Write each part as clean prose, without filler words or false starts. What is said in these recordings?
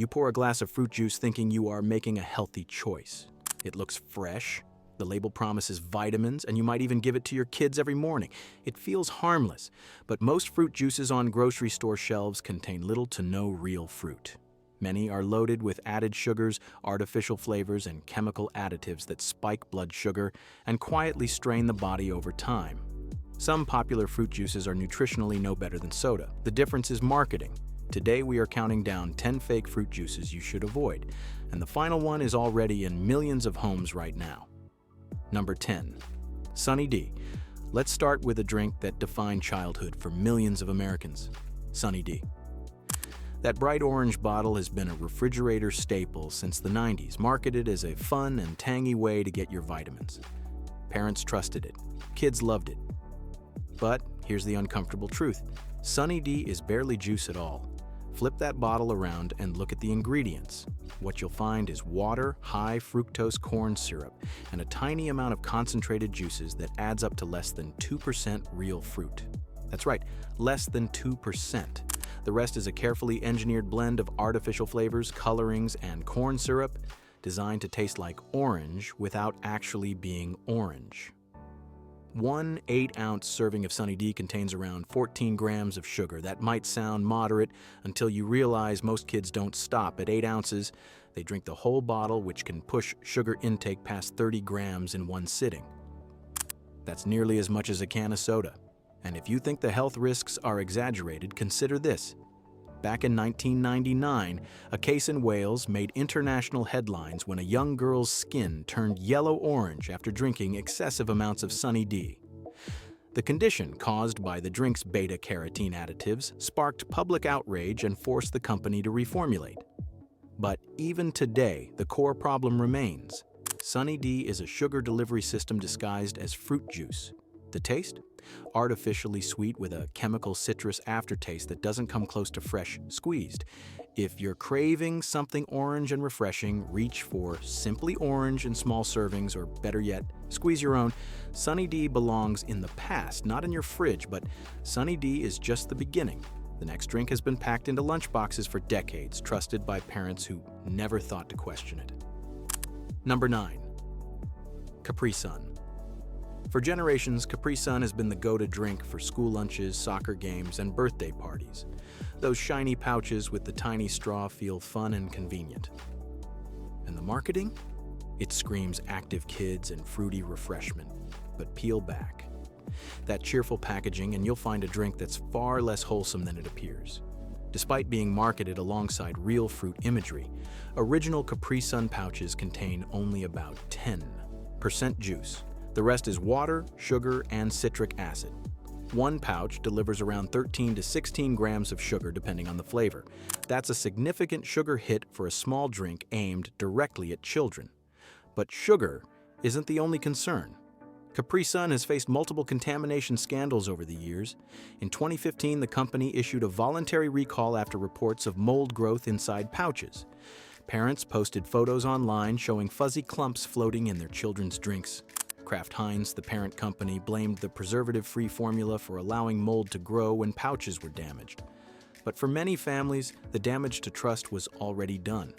You pour a glass of fruit juice thinking you are making a healthy choice. It looks fresh, the label promises vitamins, and you might even give it to your kids every morning. It feels harmless, but most fruit juices on grocery store shelves contain little to no real fruit. Many are loaded with added sugars, artificial flavors, and chemical additives that spike blood sugar and quietly strain the body over time. Some popular fruit juices are nutritionally no better than soda. The difference is marketing. Today we are counting down 10 fake fruit juices you should avoid, and the final one is already in millions of homes right now. Number 10. Sunny D. Let's start with a drink that defined childhood for millions of Americans. Sunny D. That bright orange bottle has been a refrigerator staple since the 90s, marketed as a fun and tangy way to get your vitamins. Parents trusted it. Kids loved it. But here's the uncomfortable truth. Sunny D is barely juice at all. Flip that bottle around and look at the ingredients. What you'll find is water, high fructose corn syrup, and a tiny amount of concentrated juices that adds up to less than 2% real fruit. That's right, less than 2%. The rest is a carefully engineered blend of artificial flavors, colorings, and corn syrup designed to taste like orange without actually being orange. One 8-ounce serving of Sunny D contains around 14 grams of sugar. That might sound moderate until you realize most kids don't stop at 8 ounces. They drink the whole bottle, which can push sugar intake past 30 grams in one sitting. That's nearly as much as a can of soda. And if you think the health risks are exaggerated, consider this. Back in 1999, a case in Wales made international headlines when a young girl's skin turned yellow-orange after drinking excessive amounts of Sunny D. The condition, caused by the drink's beta-carotene additives, sparked public outrage and forced the company to reformulate. But even today, the core problem remains. Sunny D is a sugar delivery system disguised as fruit juice. The taste? Artificially sweet with a chemical citrus aftertaste that doesn't come close to fresh squeezed. If you're craving something orange and refreshing, reach for Simply Orange in small servings, or better yet, squeeze your own. Sunny D belongs in the past, not in your fridge, but Sunny D is just the beginning. The next drink has been packed into lunchboxes for decades, trusted by parents who never thought to question it. Number 9. Capri Sun. For generations, Capri Sun has been the go-to drink for school lunches, soccer games, and birthday parties. Those shiny pouches with the tiny straw feel fun and convenient. And the marketing? It screams active kids and fruity refreshment. But peel back. That cheerful packaging and you'll find a drink that's far less wholesome than it appears. Despite being marketed alongside real fruit imagery, original Capri Sun pouches contain only about 10% juice. The rest is water, sugar, and citric acid. One pouch delivers around 13 to 16 grams of sugar depending on the flavor. That's a significant sugar hit for a small drink aimed directly at children. But sugar isn't the only concern. Capri Sun has faced multiple contamination scandals over the years. In 2015, the company issued a voluntary recall after reports of mold growth inside pouches. Parents posted photos online showing fuzzy clumps floating in their children's drinks. Kraft Heinz, the parent company, blamed the preservative-free formula for allowing mold to grow when pouches were damaged. But for many families, the damage to trust was already done.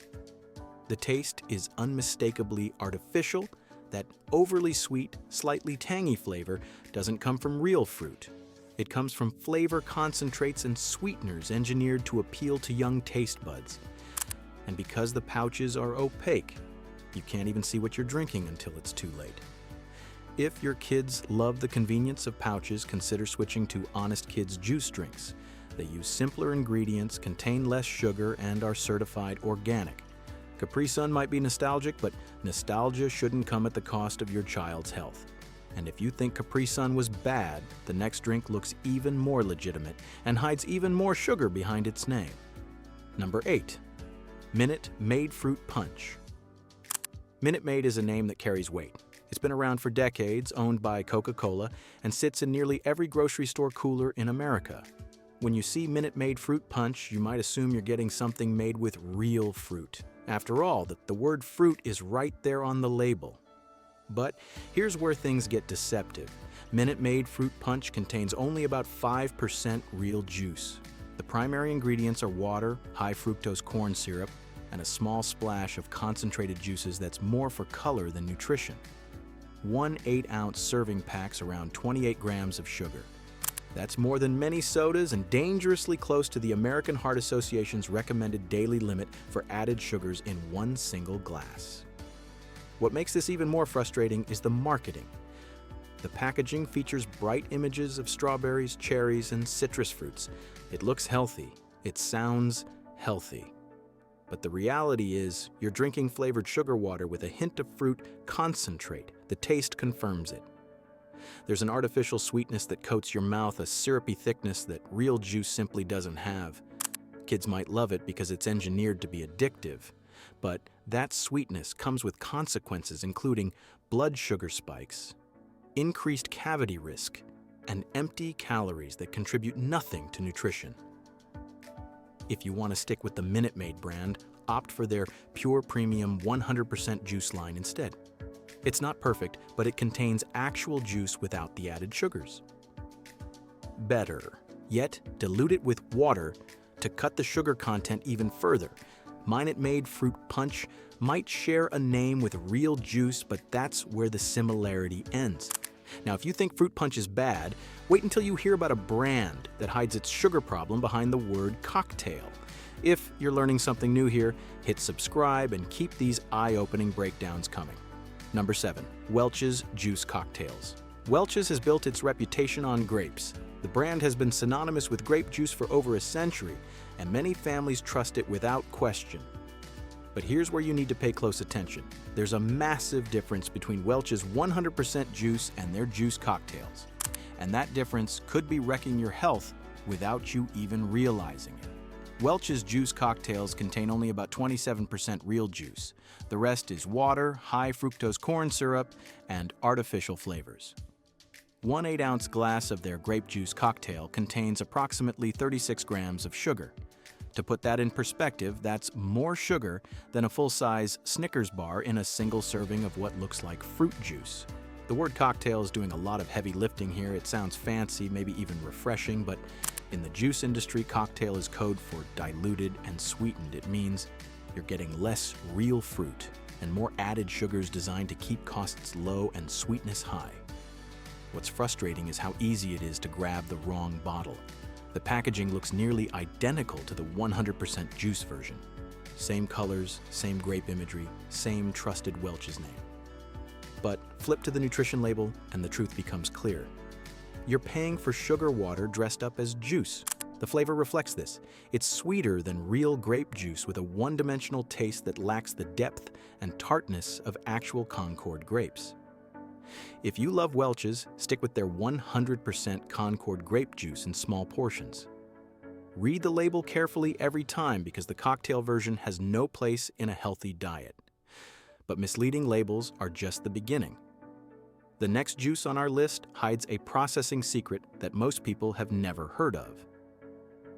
The taste is unmistakably artificial. That overly sweet, slightly tangy flavor doesn't come from real fruit. It comes from flavor concentrates and sweeteners engineered to appeal to young taste buds. And because the pouches are opaque, you can't even see what you're drinking until it's too late. If your kids love the convenience of pouches, consider switching to Honest Kids juice drinks. They use simpler ingredients, contain less sugar, and are certified organic. Capri Sun might be nostalgic, but nostalgia shouldn't come at the cost of your child's health. And if you think Capri Sun was bad, the next drink looks even more legitimate and hides even more sugar behind its name. Number 8. Minute Maid Fruit Punch. Minute Maid is a name that carries weight. It's been around for decades, owned by Coca-Cola, and sits in nearly every grocery store cooler in America. When you see Minute Maid Fruit Punch, you might assume you're getting something made with real fruit. After all, the word fruit is right there on the label. But here's where things get deceptive. Minute Maid Fruit Punch contains only about 5% real juice. The primary ingredients are water, high fructose corn syrup, and a small splash of concentrated juices that's more for color than nutrition. 1 8-ounce serving packs around 28 grams of sugar. That's more than many sodas and dangerously close to the American Heart Association's recommended daily limit for added sugars in one single glass. What makes this even more frustrating is the marketing. The packaging features bright images of strawberries, cherries, and citrus fruits. It looks healthy. It sounds healthy. But the reality is, you're drinking flavored sugar water with a hint of fruit concentrate. The taste confirms it. There's an artificial sweetness that coats your mouth, a syrupy thickness that real juice simply doesn't have. Kids might love it because it's engineered to be addictive, but that sweetness comes with consequences including blood sugar spikes, increased cavity risk, and empty calories that contribute nothing to nutrition. If you want to stick with the Minute Maid brand, opt for their Pure Premium 100% juice line instead. It's not perfect, but it contains actual juice without the added sugars. Better, yet dilute it with water to cut the sugar content even further. Minute Maid Fruit Punch might share a name with real juice, but that's where the similarity ends. Now, if you think Fruit Punch is bad, wait until you hear about a brand that hides its sugar problem behind the word cocktail. If you're learning something new here, hit subscribe and keep these eye-opening breakdowns coming. Number 7. Welch's Juice Cocktails. Welch's has built its reputation on grapes. The brand has been synonymous with grape juice for over a century, and many families trust it without question. But here's where you need to pay close attention. There's a massive difference between Welch's 100% juice and their juice cocktails. And that difference could be wrecking your health without you even realizing it. Welch's juice cocktails contain only about 27% real juice. The rest is water, high fructose corn syrup, and artificial flavors. 1 8-ounce glass of their grape juice cocktail contains approximately 36 grams of sugar. To put that in perspective, that's more sugar than a full-size Snickers bar in a single serving of what looks like fruit juice. The word cocktail is doing a lot of heavy lifting here. It sounds fancy, maybe even refreshing, but in the juice industry, cocktail is code for diluted and sweetened. It means you're getting less real fruit and more added sugars designed to keep costs low and sweetness high. What's frustrating is how easy it is to grab the wrong bottle. The packaging looks nearly identical to the 100% juice version. Same colors, same grape imagery, same trusted Welch's name. But flip to the nutrition label and the truth becomes clear. You're paying for sugar water dressed up as juice. The flavor reflects this. It's sweeter than real grape juice with a one-dimensional taste that lacks the depth and tartness of actual Concord grapes. If you love Welch's, stick with their 100% Concord grape juice in small portions. Read the label carefully every time because the cocktail version has no place in a healthy diet. But misleading labels are just the beginning. The next juice on our list hides a processing secret that most people have never heard of.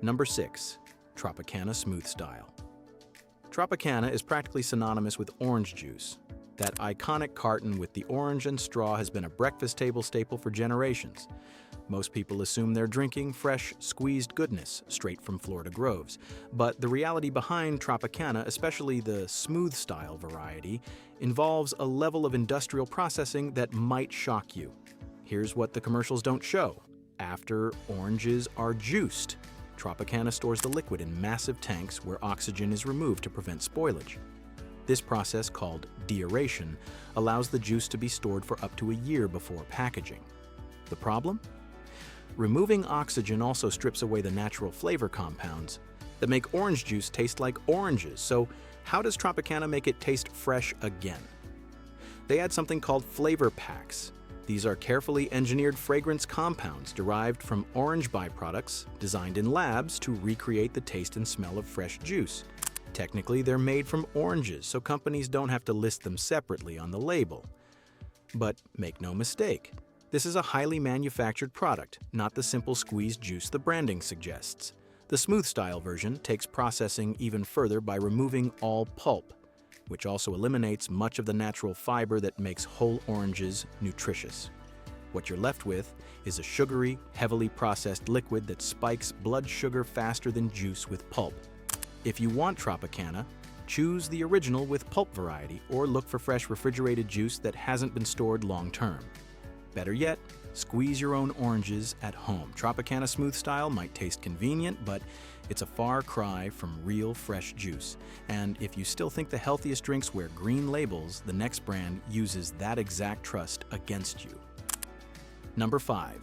Number 6. Tropicana Smooth Style. Tropicana is practically synonymous with orange juice. That iconic carton with the orange and straw has been a breakfast table staple for generations. Most people assume they're drinking fresh, squeezed goodness straight from Florida groves. But the reality behind Tropicana, especially the smooth style variety, involves a level of industrial processing that might shock you. Here's what the commercials don't show. After oranges are juiced, Tropicana stores the liquid in massive tanks where oxygen is removed to prevent spoilage. This process, called deaeration, allows the juice to be stored for up to a year before packaging. The problem? Removing oxygen also strips away the natural flavor compounds that make orange juice taste like oranges. So how does Tropicana make it taste fresh again? They add something called flavor packs. These are carefully engineered fragrance compounds derived from orange byproducts designed in labs to recreate the taste and smell of fresh juice. Technically, they're made from oranges, so companies don't have to list them separately on the label. But make no mistake, this is a highly manufactured product, not the simple squeezed juice the branding suggests. The smooth style version takes processing even further by removing all pulp, which also eliminates much of the natural fiber that makes whole oranges nutritious. What you're left with is a sugary, heavily processed liquid that spikes blood sugar faster than juice with pulp. If you want Tropicana, Choose the original with pulp variety or look for fresh refrigerated juice that hasn't been stored long term. Better yet, squeeze your own oranges at home. Tropicana Smooth Style might taste convenient, but it's a far cry from real fresh juice. And if you still think the healthiest drinks wear green labels, the next brand uses that exact trust against you. Number 5.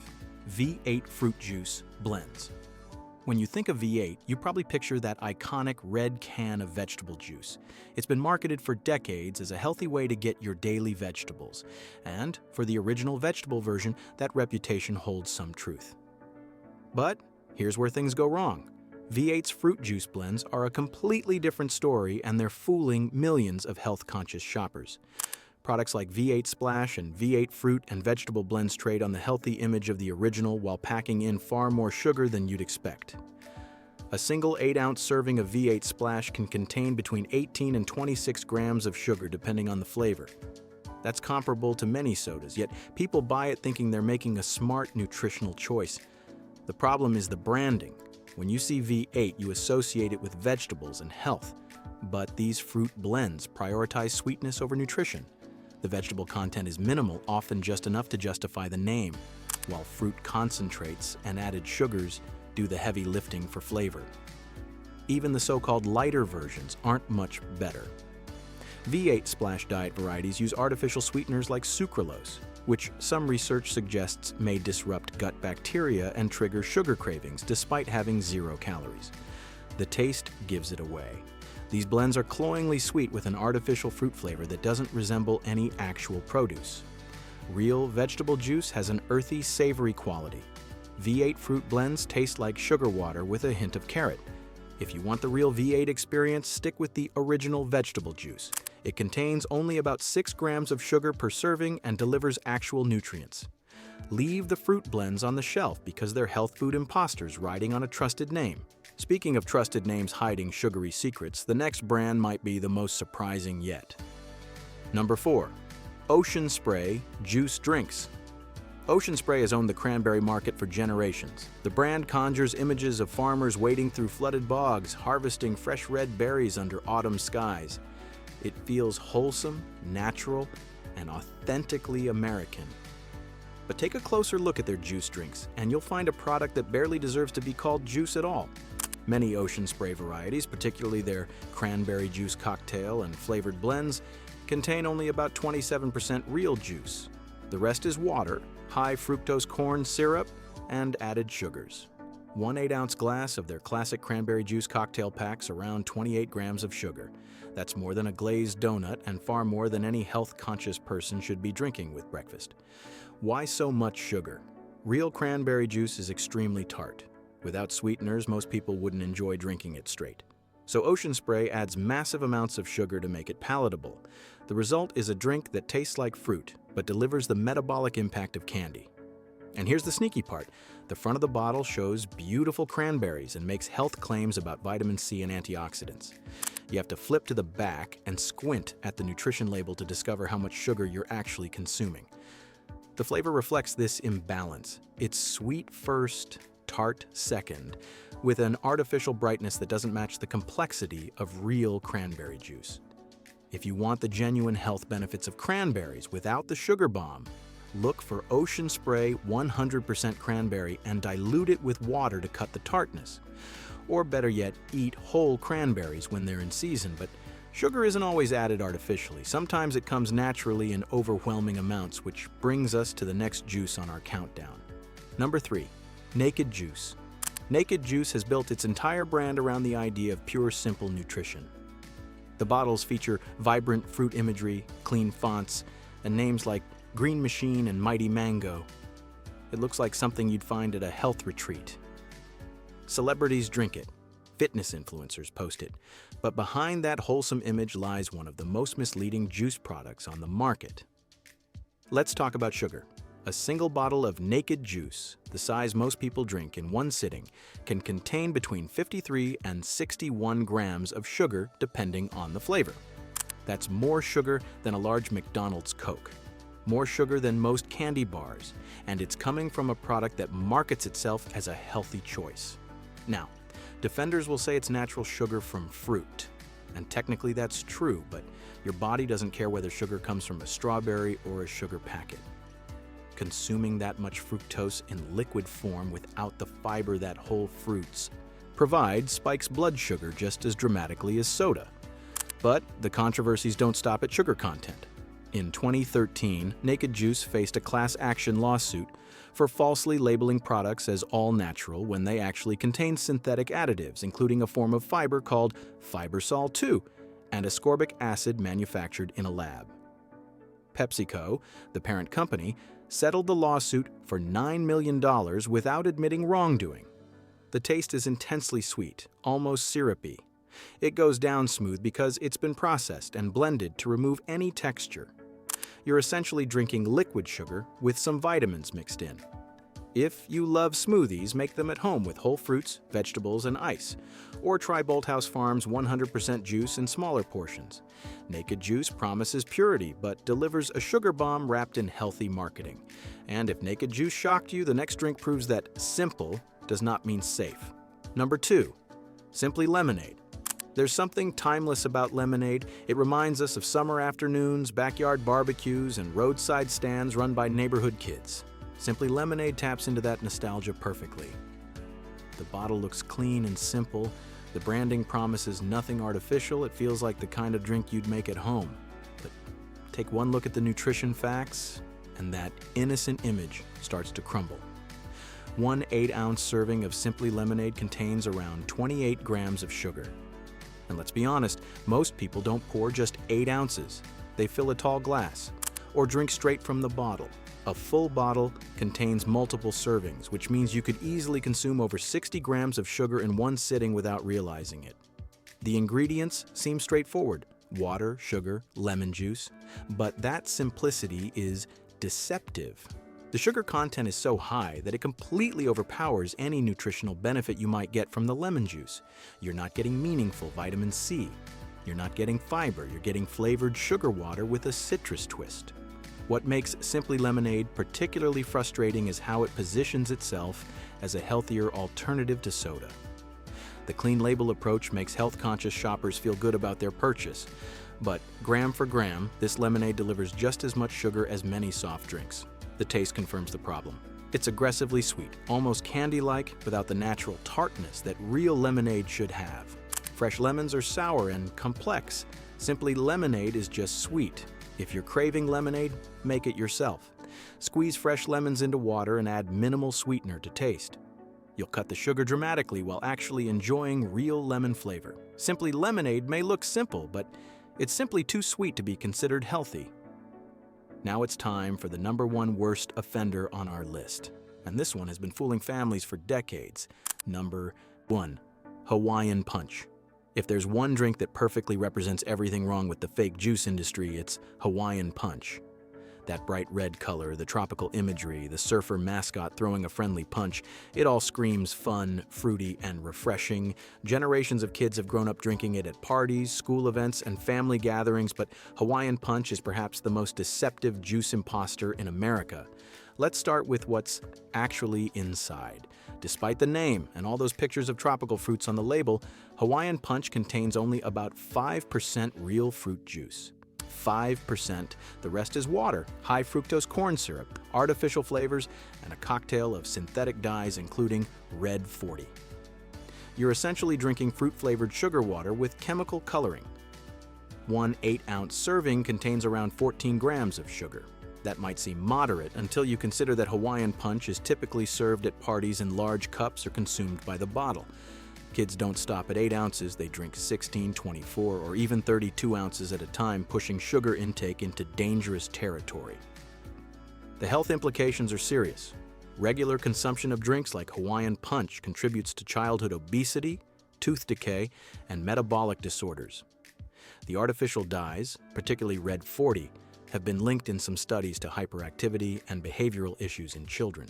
V8 Fruit Juice Blends. When you think of V8, you probably picture that iconic red can of vegetable juice. It's been marketed for decades as a healthy way to get your daily vegetables. And for the original vegetable version, that reputation holds some truth. But here's where things go wrong. V8's fruit juice blends are a completely different story, and they're fooling millions of health-conscious shoppers. Products like V8 Splash and V8 Fruit and Vegetable Blends trade on the healthy image of the original while packing in far more sugar than you'd expect. A single 8-ounce serving of V8 Splash can contain between 18 and 26 grams of sugar depending on the flavor. That's comparable to many sodas, yet people buy it thinking they're making a smart nutritional choice. The problem is the branding. When you see V8, you associate it with vegetables and health. But these fruit blends prioritize sweetness over nutrition. The vegetable content is minimal, often just enough to justify the name, while fruit concentrates and added sugars do the heavy lifting for flavor. Even the so-called lighter versions aren't much better. V8 Splash Diet varieties use artificial sweeteners like sucralose, which some research suggests may disrupt gut bacteria and trigger sugar cravings despite having 0 calories. The taste gives it away. These blends are cloyingly sweet with an artificial fruit flavor that doesn't resemble any actual produce. Real vegetable juice has an earthy, savory quality. V8 fruit blends taste like sugar water with a hint of carrot. If you want the real V8 experience, stick with the original vegetable juice. It contains only about 6 grams of sugar per serving and delivers actual nutrients. Leave the fruit blends on the shelf because they're health food imposters riding on a trusted name. Speaking of trusted names hiding sugary secrets, the next brand might be the most surprising yet. Number 4. Ocean Spray Juice Drinks. Ocean Spray has owned the cranberry market for generations. The brand conjures images of farmers wading through flooded bogs, harvesting fresh red berries under autumn skies. It feels wholesome, natural, and authentically American. But take a closer look at their juice drinks, and you'll find a product that barely deserves to be called juice at all. Many Ocean Spray varieties, particularly their cranberry juice cocktail and flavored blends, contain only about 27% real juice. The rest is water, high fructose corn syrup, and added sugars. One 8-ounce glass of their classic cranberry juice cocktail packs around 28 grams of sugar. That's more than a glazed donut and far more than any health-conscious person should be drinking with breakfast. Why so much sugar? Real cranberry juice is extremely tart. Without sweeteners, most people wouldn't enjoy drinking it straight. So Ocean Spray adds massive amounts of sugar to make it palatable. The result is a drink that tastes like fruit, but delivers the metabolic impact of candy. And here's the sneaky part. The front of the bottle shows beautiful cranberries and makes health claims about vitamin C and antioxidants. You have to flip to the back and squint at the nutrition label to discover how much sugar you're actually consuming. The flavor reflects this imbalance. It's sweet first, tart second, with an artificial brightness that doesn't match the complexity of real cranberry juice. If you want the genuine health benefits of cranberries without the sugar bomb, look for Ocean Spray 100% cranberry and dilute it with water to cut the tartness. Or better yet, eat whole cranberries when they're in season, but sugar isn't always added artificially. Sometimes it comes naturally in overwhelming amounts, which brings us to the next juice on our countdown. Number 3. Naked Juice. Naked Juice has built its entire brand around the idea of pure, simple nutrition. The bottles feature vibrant fruit imagery, clean fonts, and names like Green Machine and Mighty Mango. It looks like something you'd find at a health retreat. Celebrities drink it. Fitness influencers post it. But behind that wholesome image lies one of the most misleading juice products on the market. Let's talk about sugar. A single bottle of Naked Juice, the size most people drink in one sitting, can contain between 53 and 61 grams of sugar depending on the flavor. That's more sugar than a large McDonald's Coke, more sugar than most candy bars, and it's coming from a product that markets itself as a healthy choice. Now, defenders will say it's natural sugar from fruit, And technically that's true, but your body doesn't care whether sugar comes from a strawberry or a sugar packet. Consuming that much fructose in liquid form without the fiber that whole fruits provide spikes blood sugar just as dramatically as soda. But the controversies don't stop at sugar content. In 2013, Naked Juice faced a class action lawsuit for falsely labeling products as all-natural when they actually contain synthetic additives, including a form of fiber called fibersol-2 and ascorbic acid manufactured in a lab. PepsiCo, the parent company, settled the lawsuit for $9 million without admitting wrongdoing. The taste is intensely sweet, almost syrupy. It goes down smooth because it's been processed and blended to remove any texture. You're essentially drinking liquid sugar with some vitamins mixed in. If you love smoothies, make them at home with whole fruits, vegetables, and ice. Or try Bolthouse Farms 100% juice in smaller portions. Naked Juice promises purity, but delivers a sugar bomb wrapped in healthy marketing. And if Naked Juice shocked you, the next drink proves that simple does not mean safe. Number 2, Simply Lemonade. There's something timeless about lemonade. It reminds us of summer afternoons, backyard barbecues, and roadside stands run by neighborhood kids. Simply Lemonade taps into that nostalgia perfectly. The bottle looks clean and simple. The branding promises nothing artificial. It feels like the kind of drink you'd make at home. But take one look at the nutrition facts, and that innocent image starts to crumble. One 8-ounce serving of Simply Lemonade contains around 28 grams of sugar. And let's be honest, most people don't pour just 8 ounces. They fill a tall glass or drink straight from the bottle. A full bottle contains multiple servings, which means you could easily consume over 60 grams of sugar in one sitting without realizing it. The ingredients seem straightforward: water, sugar, lemon juice. But that simplicity is deceptive. The sugar content is so high that it completely overpowers any nutritional benefit you might get from the lemon juice. You're not getting meaningful vitamin C. You're not getting fiber. You're getting flavored sugar water with a citrus twist. What makes Simply Lemonade particularly frustrating is how it positions itself as a healthier alternative to soda. The clean label approach makes health-conscious shoppers feel good about their purchase. But gram for gram, this lemonade delivers just as much sugar as many soft drinks. The taste confirms the problem. It's aggressively sweet, almost candy-like, without the natural tartness that real lemonade should have. Fresh lemons are sour and complex. Simply Lemonade is just sweet. If you're craving lemonade, make it yourself. Squeeze fresh lemons into water and add minimal sweetener to taste. You'll cut the sugar dramatically while actually enjoying real lemon flavor. Simply Lemonade may look simple, but it's simply too sweet to be considered healthy. Now it's time for the number 1 worst offender on our list. And this one has been fooling families for decades. Number 1, Hawaiian Punch. If there's one drink that perfectly represents everything wrong with the fake juice industry, it's Hawaiian Punch. That bright red color, the tropical imagery, the surfer mascot throwing a friendly punch, it all screams fun, fruity, and refreshing. Generations of kids have grown up drinking it at parties, school events, and family gatherings, but Hawaiian Punch is perhaps the most deceptive juice imposter in America. Let's start with what's actually inside. Despite the name and all those pictures of tropical fruits on the label, Hawaiian Punch contains only about 5% real fruit juice. 5%. The rest is water, high fructose corn syrup, artificial flavors, and a cocktail of synthetic dyes including Red 40. You're essentially drinking fruit-flavored sugar water with chemical coloring. One 8-ounce serving contains around 14 grams of sugar. That might seem moderate until you consider that Hawaiian Punch is typically served at parties in large cups or consumed by the bottle. Kids don't stop at 8 ounces, they drink 16, 24, or even 32 ounces at a time, pushing sugar intake into dangerous territory. The health implications are serious. Regular consumption of drinks like Hawaiian Punch contributes to childhood obesity, tooth decay, and metabolic disorders. The artificial dyes, particularly Red 40, have been linked in some studies to hyperactivity and behavioral issues in children.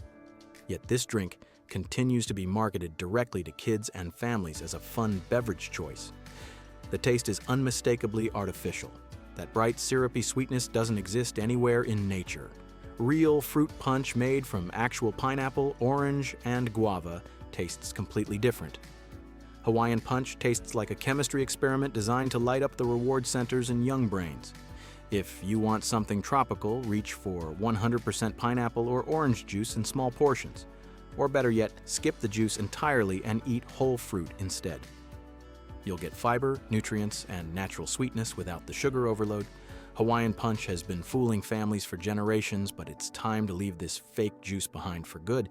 Yet this drink continues to be marketed directly to kids and families as a fun beverage choice. The taste is unmistakably artificial. That bright, syrupy sweetness doesn't exist anywhere in nature. Real fruit punch made from actual pineapple, orange, and guava tastes completely different. Hawaiian Punch tastes like a chemistry experiment designed to light up the reward centers in young brains. If you want something tropical, reach for 100% pineapple or orange juice in small portions. Or better yet, skip the juice entirely and eat whole fruit instead. You'll get fiber, nutrients, and natural sweetness without the sugar overload. Hawaiian Punch has been fooling families for generations, but it's time to leave this fake juice behind for good.